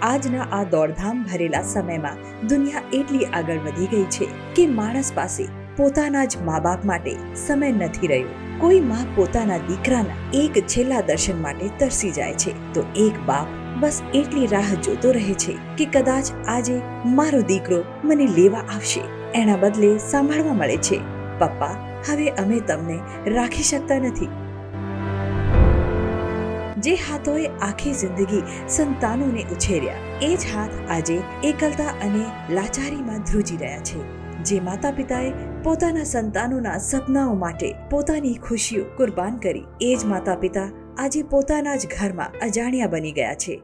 આજના આ દોડધામ ભરેલા સમયમાં દુનિયા એટલી આગળ વધી ગઈ છે કે માણસ પાસે પોતાના જ મા બાપ માટે સમય નથી રહ્યો. કોઈ માં પોતાના દીકરાના એક છેલ્લા દર્શન માટે તરસી જાય છે તો એક બાપ બસ એટલી રાહ જોતો રહે છે કે કદાચ આજે મારો દીકરો મને લેવા આવશે. એના બદલે સાંભળવા મળે છે, પપ્પા હવે અમે તમને રાખી શકતા નથી. જે હાથોએ આખી જિંદગી સંતાનોને ઉછેર્યા, એ જ હાથ આજે એકલતા અને લાચારીમાં ધ્રુજી રહ્યા છે. જે માતા પિતાએ પોતાના સંતાનોના સપનાઓ માટે પોતાની ખુશીઓ કુરબાન કરી, એ જ માતા પિતા આજે પોતાના જ ઘરમાં અજાણ્યા બની ગયા છે.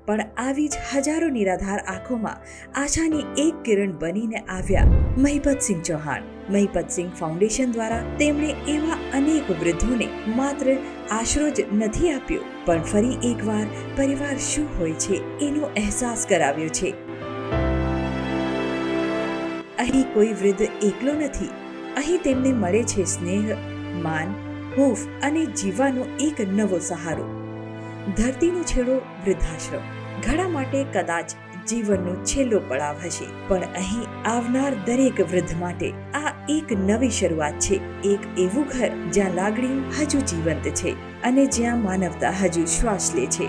પણ આવી જ હજારો નિરાધાર આંખોમાં આશાની એક કિરણ બનીને આવ્યા મહિપતસિંહ ચૌહાણ. મહિપતસિંહ ફાઉન્ડેશન દ્વારા તેમણે એવા અનેક વૃદ્ધોને માત્ર આશરો જ નથી આપ્યો, પણ ફરી એકવાર પરિવાર શું હોય છે એનો અહેસાસ કરાવ્યો છે. અહીં કોઈ વૃદ્ધ એકલો નથી. અહીં તેમને મળે છે સ્નેહ, માન, હૂંફ અને જીવવાનો એક નવો સહારો. ધરતીનો છેડો વૃદ્ધાશ્રમ ઘણા માટે કદાચ જીવનનો છેલ્લો પડાવ હશે, પણ અહીં આવનાર દરેક વૃદ્ધ માટે આ એક નવી શરૂઆત છે. એક એવું ઘર જ્યાં લાગણીઓ હજુ જીવંત છે અને જ્યાં માનવતા હજુ શ્વાસ લે છે.